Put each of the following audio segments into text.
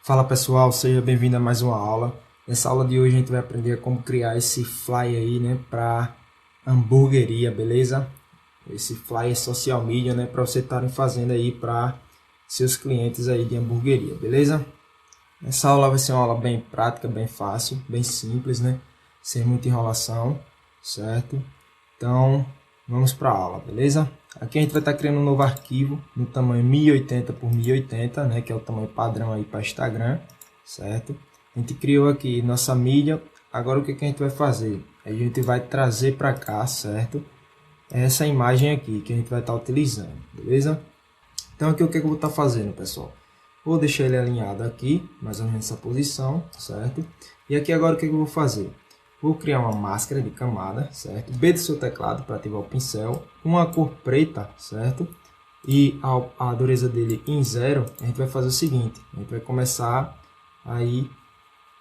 Fala pessoal, seja bem-vindo a mais uma aula. Nessa aula de hoje a gente vai aprender como criar esse flyer aí, né, para hamburgueria, beleza? Esse flyer social media, né, para você estarem fazendo aí para seus clientes aí de hamburgueria, beleza? Essa aula vai ser uma aula bem prática, bem fácil, bem simples, né? Sem muita enrolação, certo? Então, vamos para a aula, beleza? Aqui a gente vai estar criando um novo arquivo no tamanho 1080 por 1080, né, que é o tamanho padrão aí para Instagram, certo? A gente criou aqui nossa mídia. Agora o que a gente vai fazer? A gente vai trazer para cá, certo? Essa imagem aqui que a gente vai estar utilizando, beleza? Então aqui o que eu vou estar fazendo, pessoal? Vou deixar ele alinhado aqui, mais ou menos essa posição, certo? E aqui agora o que eu vou fazer? Vou criar uma máscara de camada, certo? B do seu teclado para ativar o pincel, uma cor preta, certo? E a dureza dele em 0, a gente vai fazer o seguinte, a gente vai começar aí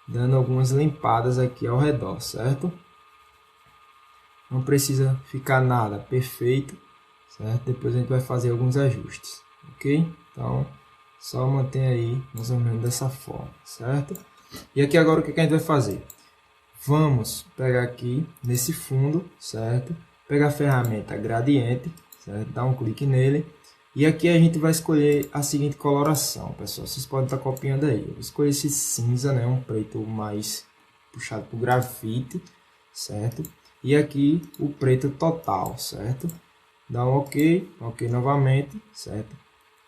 dando algumas limpadas aqui ao redor, certo? Não precisa ficar nada perfeito, certo? Depois a gente vai fazer alguns ajustes, ok? Então, só mantém aí mais ou menos dessa forma, certo? E aqui agora o que a gente vai fazer? Vamos pegar aqui nesse fundo, certo? Pegar a ferramenta gradiente, certo? Dar um clique nele. E aqui a gente vai escolher a seguinte coloração, pessoal. Vocês podem estar copiando aí. Eu vou escolher esse cinza, né? Um preto mais puxado para o grafite, certo? E aqui o preto total, certo? Dá um OK, OK novamente, certo?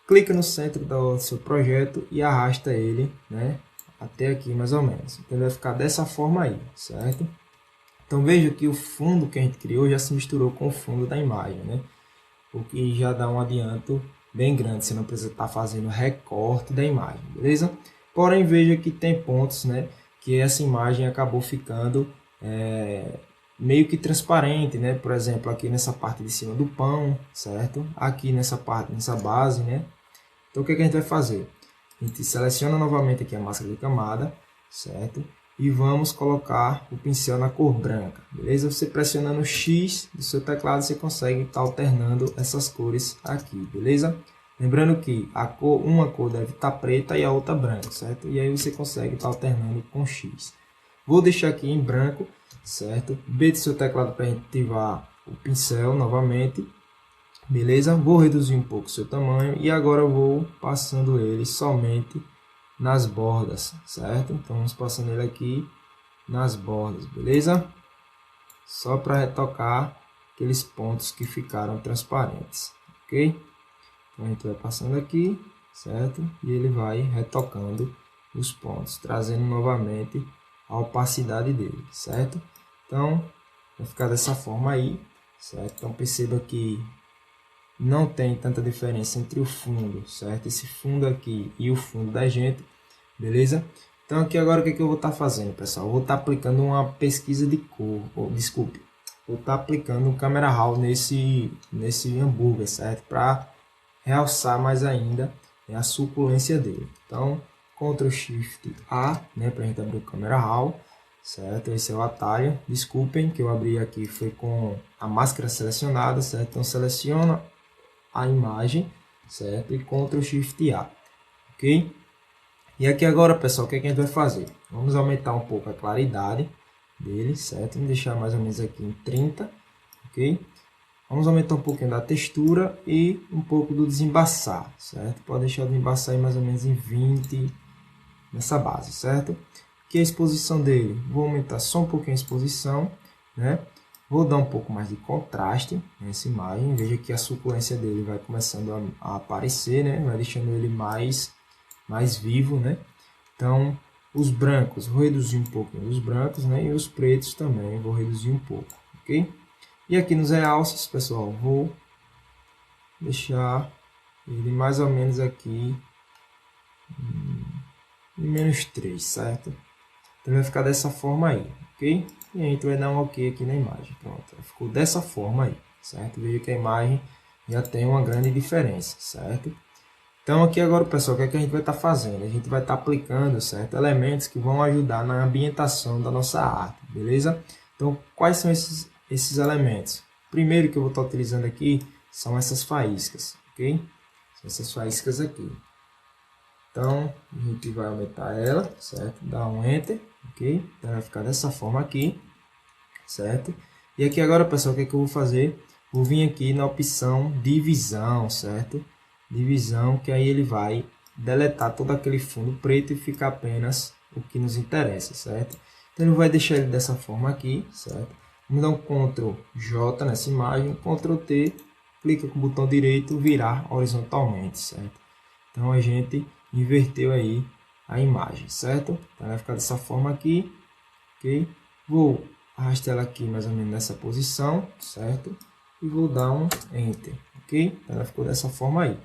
Clica no centro do seu projeto e arrasta ele, né? Até aqui mais ou menos. Então ele vai ficar dessa forma aí, certo? Então veja que o fundo que a gente criou já se misturou com o fundo da imagem, né? O que já dá um adianto bem grande, você não precisa estar fazendo recorte da imagem, beleza? Porém veja que tem pontos, né, que essa imagem acabou ficando meio que transparente, né? Por exemplo, aqui nessa parte de cima do pão, certo? Aqui nessa parte, nessa base, né? Então o que a gente vai fazer? A gente seleciona novamente aqui a máscara de camada, certo? E vamos colocar o pincel na cor branca, beleza? Você pressionando o X do seu teclado, você consegue estar alternando essas cores aqui, beleza? Lembrando que uma cor deve estar preta e a outra branca, certo? E aí você consegue estar alternando com X. Vou deixar aqui em branco, certo? B do seu teclado para ativar o pincel novamente. Beleza? Vou reduzir um pouco o seu tamanho e agora eu vou passando ele somente nas bordas, certo? Então vamos passando ele aqui nas bordas, beleza? Só para retocar aqueles pontos que ficaram transparentes, ok? Então a gente vai passando aqui, certo? E ele vai retocando os pontos, trazendo novamente a opacidade dele, certo? Então vai ficar dessa forma aí, certo? Então perceba que não tem tanta diferença entre o fundo, certo? Esse fundo aqui e o fundo da gente, beleza? Então aqui agora o que eu vou estar fazendo, pessoal? Eu vou estar aplicando uma pesquisa de cor, desculpe, vou estar aplicando um camera raw nesse hambúrguer, certo? Para realçar mais ainda a suculência dele. Então, Ctrl Shift A, né, para a gente abrir o camera raw, certo? Esse é o atalho. Desculpem que eu abri aqui foi com a máscara selecionada, certo? Então seleciona a imagem, certo? E Ctrl Shift A, ok? E aqui agora, pessoal, o que a gente vai fazer? Vamos aumentar um pouco a claridade dele, certo? Vamos deixar mais ou menos aqui em 30, ok? Vamos aumentar um pouquinho da textura e um pouco do desembaçar, certo? Pode deixar o desembaçar aí mais ou menos em 20 nessa base, certo? Aqui a exposição dele, vou aumentar só um pouquinho a exposição, né? Vou dar um pouco mais de contraste nessa imagem. Veja que a suculência dele vai começando a aparecer, né? Vai deixando ele mais vivo, né? Então, os brancos, vou reduzir um pouco os brancos, né? E os pretos também, vou reduzir um pouco, ok? E aqui nos realces, pessoal, vou deixar ele mais ou menos aqui em -3, certo? Então, vai ficar dessa forma aí, ok? E a gente vai dar um OK aqui na imagem. Pronto, ficou dessa forma aí, certo? Veja que a imagem já tem uma grande diferença, certo? Então aqui agora, pessoal, o que é que a gente vai estar fazendo? A gente vai estar aplicando, certo, elementos que vão ajudar na ambientação da nossa arte, beleza? Então, quais são esses elementos? Primeiro que eu vou estar utilizando aqui são essas faíscas, ok? São essas faíscas aqui. Então, a gente vai aumentar ela, certo? Dá um Enter, ok? Então, vai ficar dessa forma aqui, certo? E aqui agora, pessoal, o que é que eu vou fazer? Vou vir aqui na opção divisão, certo? Divisão, que aí ele vai deletar todo aquele fundo preto e ficar apenas o que nos interessa, certo? Então, ele vai deixar ele dessa forma aqui, certo? Vamos dar um Ctrl J nessa imagem, Ctrl T, clica com o botão direito, virar horizontalmente, certo? Então, a gente inverteu aí a imagem, certo? Então, vai ficar dessa forma aqui, ok? Vou arrastar ela aqui mais ou menos nessa posição, certo? E vou dar um Enter, ok? Então, ela ficou dessa forma aí.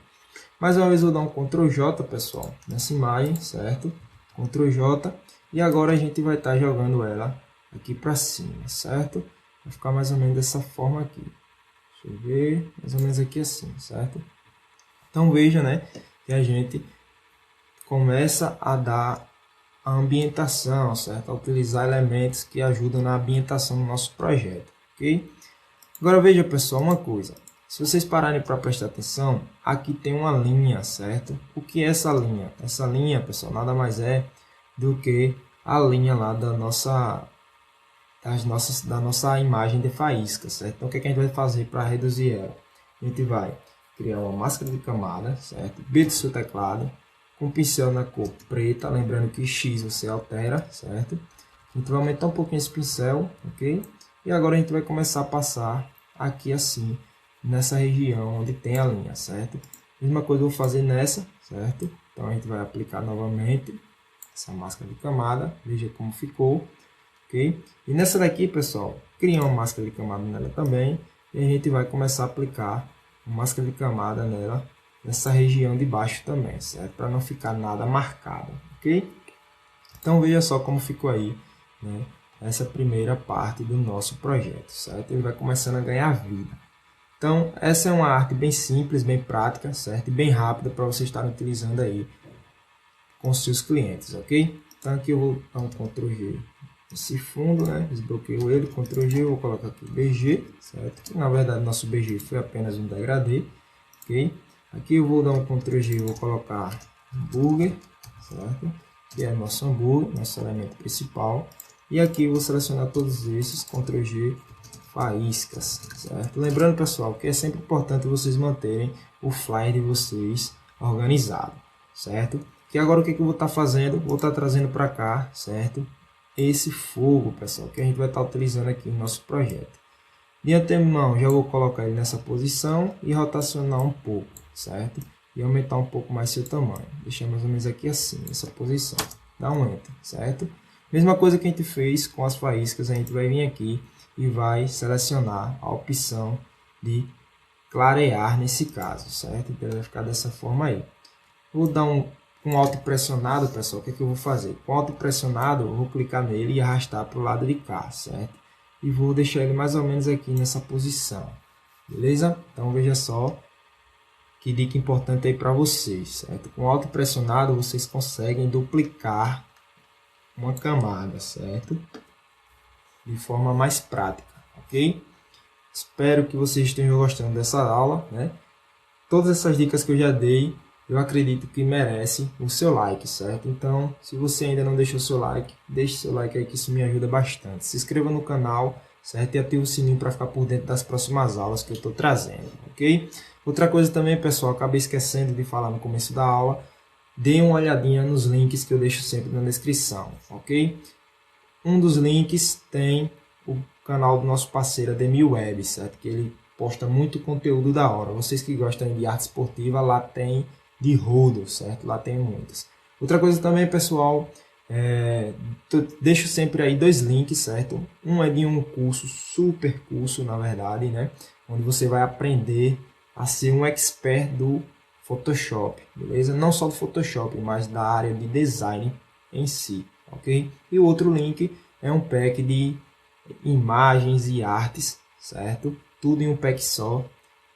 Mais uma vez, vou dar um Ctrl J, pessoal, nessa imagem, certo? Ctrl J. E agora a gente vai estar jogando ela aqui para cima, certo? Vai ficar mais ou menos dessa forma aqui. Deixa eu ver, mais ou menos aqui assim, certo? Então, veja, né, que a gente começa a dar a ambientação, certo? A utilizar elementos que ajudam na ambientação do nosso projeto, ok? Agora veja, pessoal, uma coisa. Se vocês pararem para prestar atenção, aqui tem uma linha, certo? O que é essa linha? Essa linha, pessoal, nada mais é do que a linha lá da nossa imagem de faísca, certo? Então, o que é que a gente vai fazer para reduzir ela? A gente vai criar uma máscara de camada, certo? B do seu teclado, com pincel na cor preta, lembrando que X você altera, certo? A gente vai aumentar um pouquinho esse pincel, ok? E agora a gente vai começar a passar aqui assim, nessa região onde tem a linha, certo? Mesma coisa eu vou fazer nessa, certo? Então a gente vai aplicar novamente essa máscara de camada, veja como ficou, ok? E nessa daqui, pessoal, cria uma máscara de camada nela também, e a gente vai começar a aplicar uma máscara de camada nela, nessa região de baixo também, certo? Para não ficar nada marcado, ok? Então veja só como ficou aí, né? Essa primeira parte do nosso projeto, certo? Ele vai começando a ganhar vida. Então essa é uma arte bem simples, bem prática, certo? E bem rápida para vocês estarem utilizando aí com os seus clientes, ok? Então aqui eu vou dar um Ctrl G esse fundo, né? Desbloqueio ele, Ctrl G, eu vou colocar aqui BG, certo? Na verdade nosso BG foi apenas um degradê, ok? Aqui eu vou dar um Ctrl G, vou colocar hambúrguer, certo? Que é nosso hambúrguer, nosso elemento principal. E aqui eu vou selecionar todos esses, Ctrl G, faíscas, certo? Lembrando, pessoal, que é sempre importante vocês manterem o flyer de vocês organizado, certo? Que agora o que eu vou estar fazendo? Vou estar trazendo para cá, certo? Esse fogo, pessoal, que a gente vai estar utilizando aqui no nosso projeto. De antemão, já vou colocar ele nessa posição e rotacionar um pouco, certo? E aumentar um pouco mais seu tamanho. Deixar mais ou menos aqui assim, nessa posição. Dá um Enter, certo? Mesma coisa que a gente fez com as faíscas, a gente vai vir aqui e vai selecionar a opção de clarear nesse caso, certo? Então vai ficar dessa forma aí. Vou dar um Alt pressionado, pessoal, o que é que eu vou fazer? Com Alt pressionado, eu vou clicar nele e arrastar para o lado de cá, certo? E vou deixar ele mais ou menos aqui nessa posição, beleza? Então veja só que dica importante aí para vocês, certo? Com Alt pressionado vocês conseguem duplicar uma camada, certo? De forma mais prática, ok? Espero que vocês estejam gostando dessa aula, né? Todas essas dicas que eu já dei, eu acredito que merece o seu like, certo? Então, se você ainda não deixou o seu like, deixe seu like aí que isso me ajuda bastante. Se inscreva no canal, certo? E ative o sininho para ficar por dentro das próximas aulas que eu estou trazendo, ok? Outra coisa também, pessoal, acabei esquecendo de falar no começo da aula, dê uma olhadinha nos links que eu deixo sempre na descrição, ok? Um dos links tem o canal do nosso parceiro Ademir Web, certo? Que ele posta muito conteúdo da hora. Vocês que gostam de arte esportiva, lá tem de rodo, certo? Lá tem muitas. Outra coisa também, pessoal, deixo sempre aí dois links, certo? Um é de um curso, super curso, na verdade, né? Onde você vai aprender a ser um expert do Photoshop, beleza? Não só do Photoshop, mas da área de design em si, ok? E o outro link é um pack de imagens e artes, certo? Tudo em um pack só,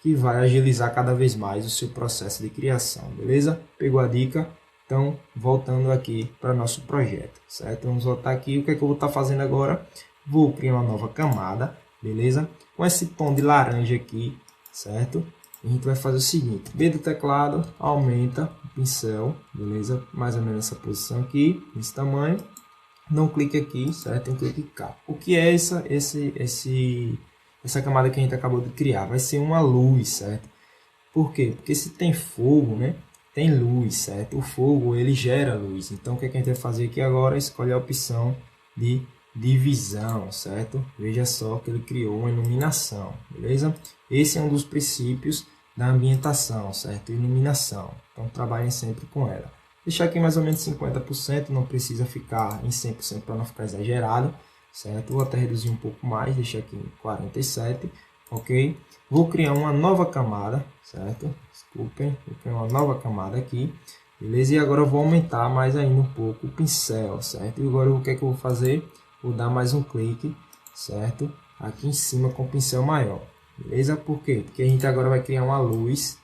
que vai agilizar cada vez mais o seu processo de criação, beleza? Pegou a dica? Então, voltando aqui para nosso projeto, certo? Vamos voltar aqui. O que é que eu vou estar fazendo agora? Vou criar uma nova camada, beleza? Com esse tom de laranja aqui, certo? A gente vai fazer o seguinte: B do teclado, aumenta o pincel, beleza? Mais ou menos essa posição aqui, esse tamanho. Não clique aqui, certo? Tem que clicar. O que é essa camada que a gente acabou de criar? Vai ser uma luz, certo? Por quê? Porque se tem fogo, né? Tem luz, certo? O fogo, ele gera luz. Então, o que a gente vai fazer aqui agora é escolher a opção de divisão, certo? Veja só que ele criou uma iluminação, beleza? Esse é um dos princípios da ambientação, certo? Iluminação. Então, trabalhem sempre com ela. Deixar aqui mais ou menos 50%, não precisa ficar em 100% para não ficar exagerado, certo? Vou até reduzir um pouco mais, deixar aqui em 47%, ok? Vou criar uma nova camada, certo? Desculpem, vou criar uma nova camada aqui, beleza? E agora eu vou aumentar mais ainda um pouco o pincel, certo? E agora o que é que eu vou fazer? Vou dar mais um clique, certo? Aqui em cima com o pincel maior, beleza? Por quê? Porque a gente agora vai criar uma luz,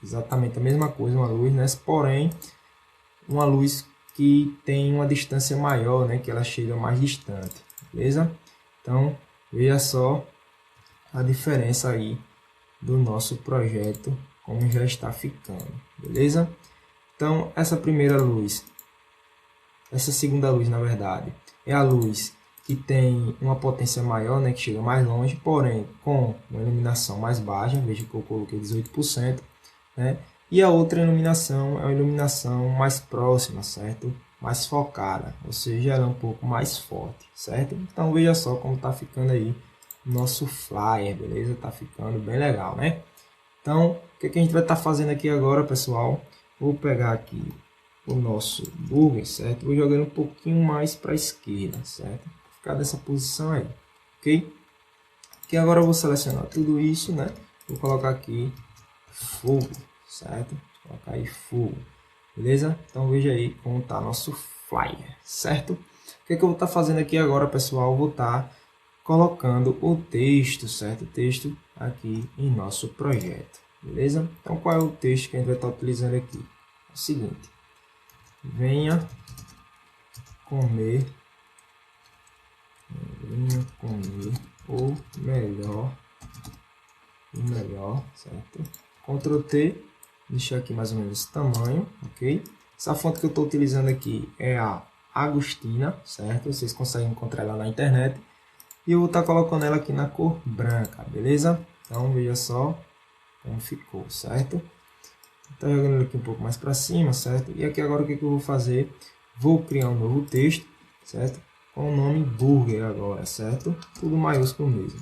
exatamente a mesma coisa, uma luz, né? Porém, uma luz que tem uma distância maior, né? Que ela chega mais distante, beleza? Então, veja só a diferença aí do nosso projeto, como já está ficando, beleza? Então, essa primeira luz, essa segunda luz, na verdade, é a luz que tem uma potência maior, né, que chega mais longe, porém com uma iluminação mais baixa, veja que eu coloquei 18%, né? E a outra iluminação é uma iluminação mais próxima, certo? Mais focada, ou seja, ela é um pouco mais forte, certo? Então veja só como está ficando aí o nosso flyer, beleza? Tá ficando bem legal, né? Então, o que a gente vai estar fazendo aqui agora, pessoal? Vou pegar aqui o nosso burger, certo? Vou jogando um pouquinho mais para a esquerda, certo? Vou ficar dessa posição aí, ok? Que agora eu vou selecionar tudo isso, né? Vou colocar aqui fogo, certo? Vou colocar aí fogo, beleza? Então veja aí como tá nosso flyer, certo? O que é que eu vou estar fazendo aqui agora, pessoal? Eu vou estar colocando o texto, certo? O texto aqui em nosso projeto, beleza? Então qual é o texto que a gente vai estar utilizando aqui? É o seguinte: venha comer o melhor, certo? Ctrl T, deixar aqui mais ou menos esse tamanho, ok? Essa fonte que eu estou utilizando aqui é a Agostina, certo? Vocês conseguem encontrar ela na internet. E eu vou estar colocando ela aqui na cor branca, beleza? Então veja só como ficou, certo? Então jogando ele aqui um pouco mais para cima, certo? E aqui agora o que eu vou fazer? Vou criar um novo texto, certo? Com o nome burger agora, certo? Tudo maiúsculo mesmo.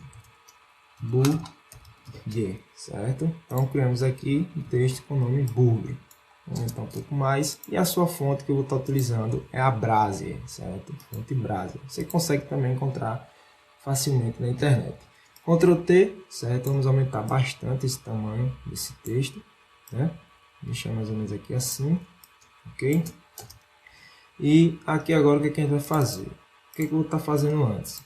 Burger, certo? Então criamos aqui um texto com o nome burger. Vou aumentar um pouco mais. E a sua fonte que eu vou estar utilizando é a Brasier, certo? Fonte Brasier. Você consegue também encontrar facilmente na internet. Ctrl T, certo? Vamos aumentar bastante esse tamanho desse texto, né? Deixar mais ou menos aqui assim, ok? E aqui agora o que a gente vai fazer? O que eu vou estar fazendo antes?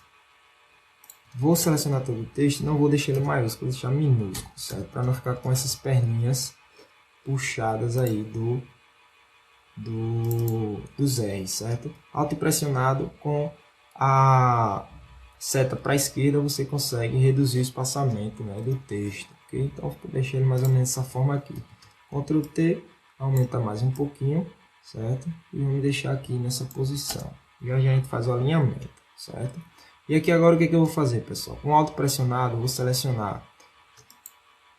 Vou selecionar todo o texto, não vou deixar ele maiúsculo, vou deixar minúsculo, certo? Para não ficar com essas perninhas puxadas aí dos R, certo? Alt pressionado com a seta para a esquerda você consegue reduzir o espaçamento, né, do texto, ok? Então vou deixar ele mais ou menos dessa forma aqui. Ctrl T, aumenta mais um pouquinho, certo? E vamos deixar aqui nessa posição. E a gente faz o alinhamento, certo? E aqui agora o que eu vou fazer, pessoal? Com Alt pressionado, eu vou selecionar.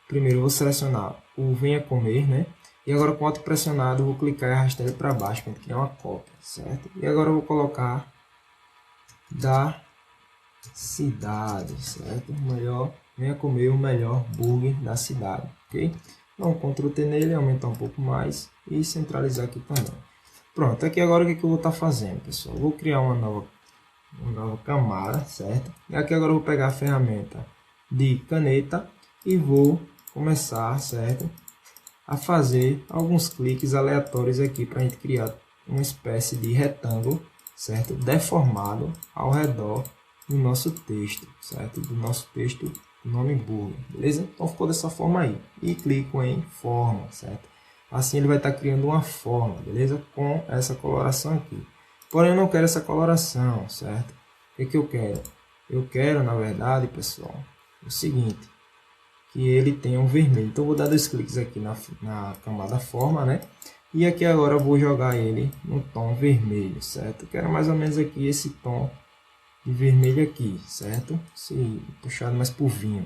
Primeiro eu vou selecionar o venha comer, né? E agora com Alt pressionado eu vou clicar e arrastar ele para baixo para criar uma cópia, certo? E agora eu vou colocar da cidade, certo? Venha comer o melhor burger da cidade, ok? Então, Ctrl T nele, aumentar um pouco mais e centralizar aqui também. Pronto, aqui agora o que eu vou estar fazendo, pessoal? Eu vou criar uma nova camada, certo? E aqui agora eu vou pegar a ferramenta de caneta e vou começar, certo? A fazer alguns cliques aleatórios aqui para a gente criar uma espécie de retângulo, certo? Deformado ao redor do nosso texto, certo? Do nosso texto, nome burger, beleza? Então ficou dessa forma aí. E clico em forma, certo? Assim ele vai estar criando uma forma, beleza? Com essa coloração aqui. Porém eu não quero essa coloração, certo? O que eu quero? Eu quero, na verdade, pessoal, o seguinte: que ele tenha um vermelho. Então eu vou dar 2 cliques aqui na camada forma, né? E aqui agora eu vou jogar ele no tom vermelho, certo? Quero mais ou menos aqui esse tom de vermelho aqui, certo? Se puxado mais por vinho,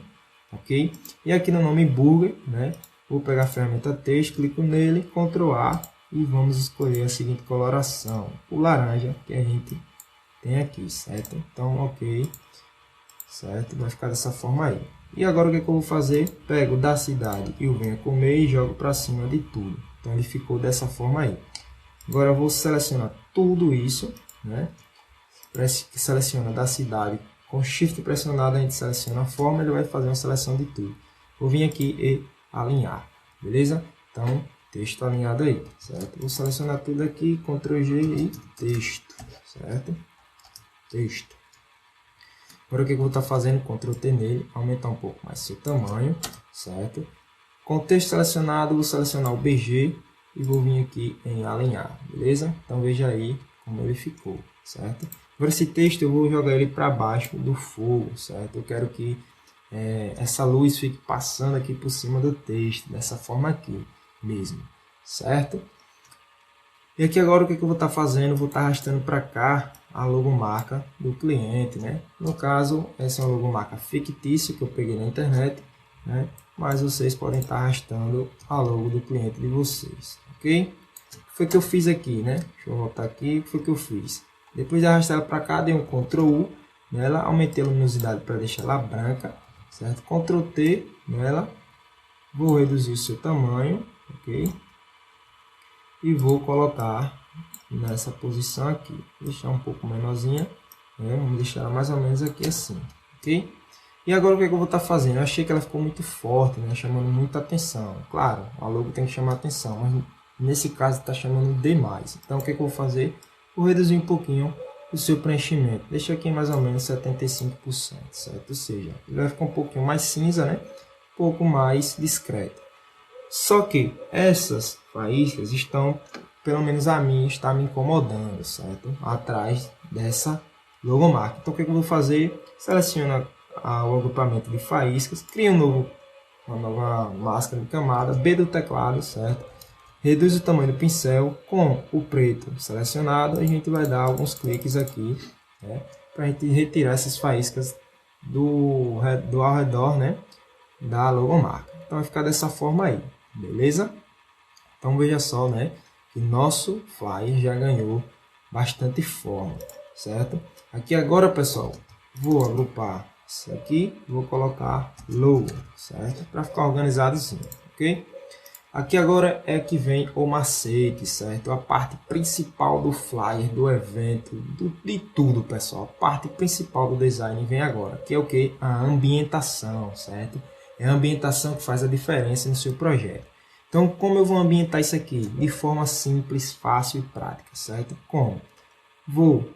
ok? E aqui no nome burger, né? Vou pegar a ferramenta texto, clico nele, Ctrl A e vamos escolher a seguinte coloração, o laranja que a gente tem aqui, certo? Então, ok, certo? Vai ficar dessa forma aí. E agora o que eu vou fazer? Pego da cidade e o venho comer e jogo para cima de tudo. Então ele ficou dessa forma aí. Agora eu vou selecionar tudo isso, né? Seleciona da cidade, com Shift pressionado a gente seleciona a forma, ele vai fazer uma seleção de tudo. Vou vir aqui e alinhar, beleza? Então, texto alinhado aí, certo? Vou selecionar tudo aqui, Ctrl G e texto, certo? Texto. Agora o que eu vou estar fazendo? Ctrl T nele, aumentar um pouco mais seu tamanho, certo? Com o texto selecionado, vou selecionar o BG e vou vir aqui em alinhar, beleza? Então veja aí como ele ficou, certo? Agora esse texto eu vou jogar ele para baixo do fogo, certo? Eu quero que essa luz fique passando aqui por cima do texto, dessa forma aqui mesmo, certo? E aqui agora o que eu vou estar fazendo? Eu vou estar arrastando para cá a logomarca do cliente, né? No caso, essa é uma logomarca fictícia que eu peguei na internet, né? Mas vocês podem estar arrastando a logo do cliente de vocês, ok? O que foi que eu fiz aqui, né? Deixa eu voltar aqui, o que foi que eu fiz? Depois de arrastar ela para cá, dei um Ctrl U nela, aumentei a luminosidade para deixar ela branca, certo? Ctrl T nela, vou reduzir o seu tamanho, ok? E vou colocar nessa posição aqui, deixar um pouco menorzinha, né? Vamos deixar ela mais ou menos aqui assim, ok? E agora o que eu vou estar fazendo? Eu achei que ela ficou muito forte, né? Chamando muita atenção. Claro, a logo tem que chamar atenção, mas nesse caso está chamando demais. Então o que eu vou fazer? Vou reduzir um pouquinho o seu preenchimento. Deixa aqui mais ou menos 75%, certo? Ou seja, ele vai ficar um pouquinho mais cinza, né? Um pouco mais discreto. Só que essas faíscas estão, pelo menos a mim, está me incomodando, certo? Atrás dessa logomarca. Então o que eu vou fazer? Seleciono o agrupamento de faíscas, crio uma nova máscara de camada, B do teclado, certo? Reduz o tamanho do pincel com o preto selecionado, a gente vai dar alguns cliques aqui, né? Para a gente retirar essas faíscas do ao redor, né? Da logomarca. Então vai ficar dessa forma aí, beleza? Então veja só, né? Que nosso flyer já ganhou bastante forma, certo? Aqui agora, pessoal, vou agrupar isso aqui, vou colocar logo, certo? Para ficar organizado assim, ok? Aqui agora é que vem o macete, certo? A parte principal do flyer, do evento, de tudo, pessoal. A parte principal do design vem agora, que é o que? A ambientação, certo? É a ambientação que faz a diferença no seu projeto. Então, como eu vou ambientar isso aqui? De forma simples, fácil e prática, certo? Como? Vou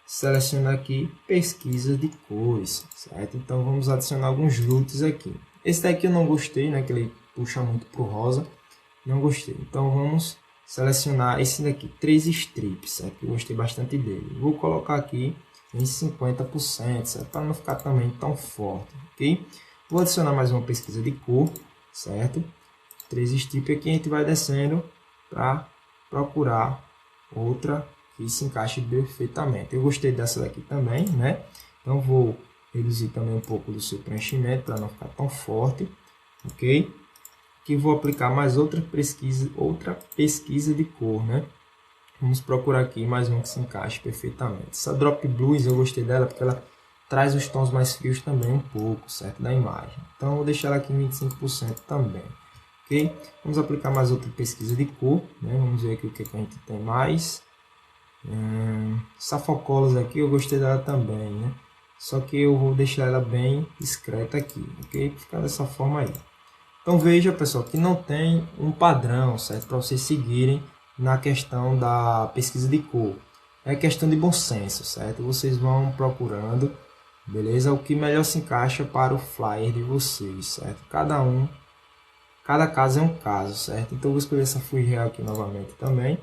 selecionar aqui pesquisa de cores, certo? Então, vamos adicionar alguns LUTs aqui. Esse daqui eu não gostei, né? Que ele puxa muito para o rosa. Não gostei. Então, vamos selecionar esse daqui, 3 strips, certo? Eu gostei bastante dele. Vou colocar aqui em 50%, certo? Para não ficar também tão forte, ok? Vou adicionar mais uma pesquisa de cor, certo? 3 strips aqui, a gente vai descendo para procurar outra que se encaixe perfeitamente. Eu gostei dessa daqui também, né? Então vou reduzir também um pouco do seu preenchimento para não ficar tão forte, ok? Aqui vou aplicar mais outra pesquisa de cor, né? Vamos procurar aqui mais uma que se encaixe perfeitamente. Essa Drop Blues eu gostei dela porque ela traz os tons mais frios também um pouco, certo? Da imagem. Então vou deixar ela aqui em 25% também. Ok? Vamos aplicar mais outra pesquisa de cor, né? Vamos ver aqui o que a gente tem mais. Safocolas aqui eu gostei dela também, né? Só que eu vou deixar ela bem discreta aqui, ok? Ficar dessa forma aí. Então veja, pessoal, que não tem um padrão, certo? Para vocês seguirem na questão da pesquisa de cor. É questão de bom senso, certo? Vocês vão procurando, beleza? O que melhor se encaixa para o flyer de vocês, certo? Cada caso é um caso, certo? Então eu vou escolher essa Full Real aqui novamente também,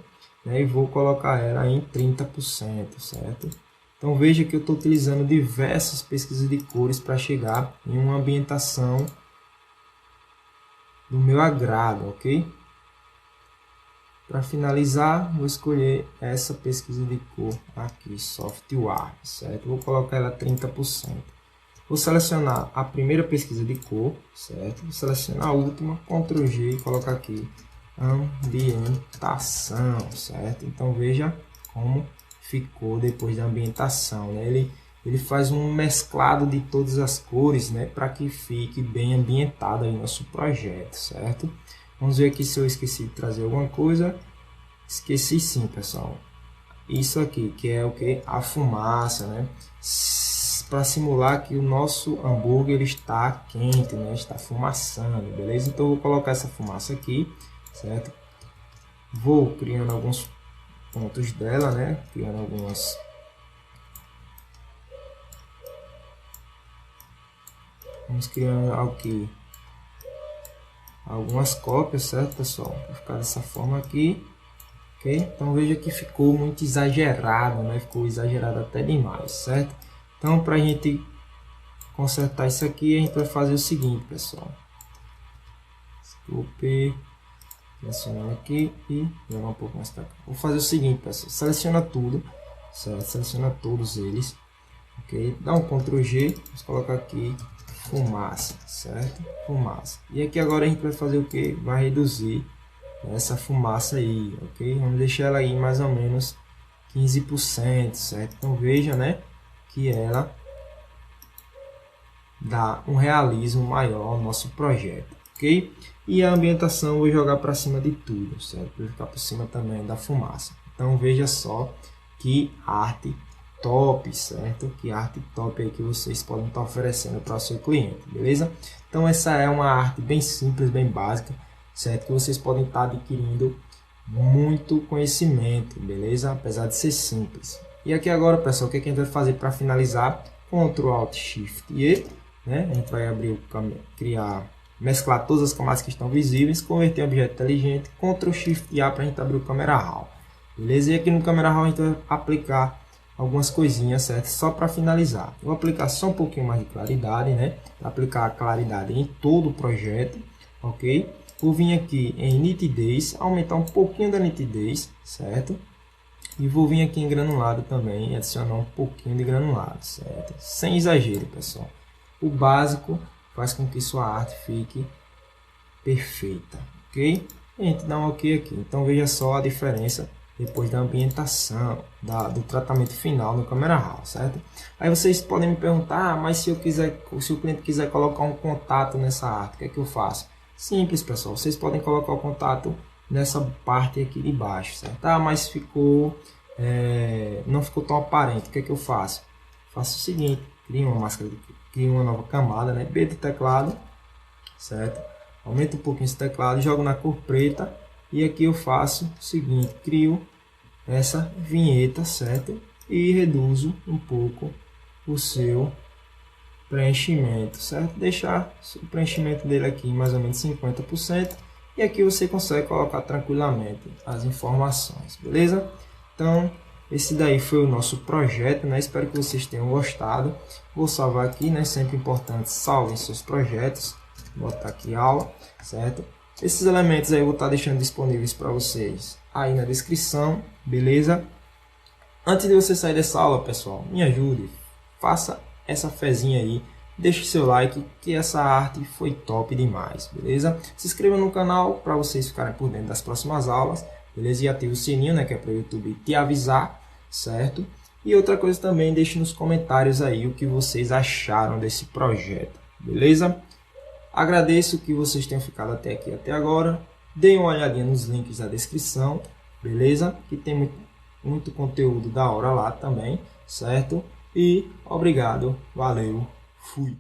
né? E vou colocar ela em 30%, certo? Então veja que eu estou utilizando diversas pesquisas de cores para chegar em uma ambientação do meu agrado, ok? Para finalizar, vou escolher essa pesquisa de cor aqui, software, certo? Vou colocar ela 30%. Vou selecionar a primeira pesquisa de cor, certo? Vou selecionar a última, Ctrl G e colocar aqui ambientação, certo? Então veja como ficou depois da ambientação, né? Ele faz um mesclado de todas as cores, né? Para que fique bem ambientado aí nosso projeto, certo? Vamos ver aqui se eu esqueci de trazer alguma coisa. Esqueci sim, pessoal. Isso aqui, que é o que? A fumaça, né? Para simular que o nosso hambúrguer ele está quente, né? Está fumaçando, beleza? Então eu vou colocar essa fumaça aqui, certo? Vou criando alguns pontos dela, né? Criando algumas... Vamos criando aqui algumas cópias, certo, pessoal? Vai ficar dessa forma aqui, ok? Então veja que ficou muito exagerado, né? Ficou exagerado até demais, certo? Então para a gente consertar isso aqui, a gente vai fazer o seguinte, pessoal. Desculpe, selecionando aqui e jogar um pouco mais para cá. Vou fazer o seguinte, pessoal. Seleciona tudo, certo? Seleciona todos eles, ok? Dá um Ctrl G, vamos colocar aqui fumaça, certo? Fumaça. E aqui agora a gente vai fazer o que? Vai reduzir essa fumaça aí, ok? Vamos deixar ela aí mais ou menos 15%, certo? Então veja, né, que ela dá um realismo maior ao nosso projeto, ok? E a ambientação eu vou jogar para cima de tudo, certo? Vou ficar por cima também da fumaça. Então veja só que arte top, certo? Que arte top aí que vocês podem estar oferecendo para o seu cliente, beleza? Então essa é uma arte bem simples, bem básica, certo? Que vocês podem estar adquirindo muito conhecimento, beleza? Apesar de ser simples. E aqui agora, pessoal, o que a gente vai fazer para finalizar? Ctrl Alt Shift E, né? A gente vai abrir mesclar todas as camadas que estão visíveis, converter em objeto inteligente, Ctrl Shift e A para a gente abrir o Camera Raw, beleza? E aqui no Camera Raw a gente vai aplicar algumas coisinhas, certo? Só para finalizar, vou aplicar só um pouquinho mais de claridade, né? Para aplicar a claridade em todo o projeto, ok? Vou vir aqui em nitidez, aumentar um pouquinho da nitidez, certo? E vou vir aqui em granulado também, adicionar um pouquinho de granulado, certo? Sem exagero, pessoal. O básico faz com que sua arte fique perfeita, ok? E a gente dá um ok aqui. Então veja só a diferença depois da ambientação, do tratamento final no Camera Raw, certo? Aí vocês podem me perguntar, mas se o cliente quiser colocar um contato nessa arte, o que é que eu faço? Simples, pessoal, vocês podem colocar o contato nessa parte aqui de baixo, certo? Ah, mas não ficou tão aparente, o que é que eu faço? Faço o seguinte, crio uma máscara, crio uma nova camada, né? B de teclado, certo? Aumento um pouquinho esse teclado, jogo na cor preta e aqui eu faço o seguinte, crio essa vinheta, certo? E reduzo um pouco o seu preenchimento, certo? Deixar o preenchimento dele aqui em mais ou menos 50% e aqui você consegue colocar tranquilamente as informações, beleza? Então esse daí foi o nosso projeto, né? Espero que vocês tenham gostado. Vou salvar aqui, né? Sempre importante, salvem seus projetos. Vou botar aqui aula, certo? Esses elementos aí eu vou estar deixando disponíveis para vocês aí na descrição, beleza? Antes de você sair dessa aula, pessoal, me ajude, faça essa fezinha aí, deixe seu like, que essa arte foi top demais, beleza? Se inscreva no canal para vocês ficarem por dentro das próximas aulas, beleza? E ative o sininho, né, que é para o YouTube te avisar, certo? E outra coisa também, deixe nos comentários aí o que vocês acharam desse projeto, beleza? Agradeço que vocês tenham ficado até aqui, até agora. Deem uma olhadinha nos links da descrição, beleza? Que tem muito conteúdo da hora lá também, certo? E obrigado, valeu, fui!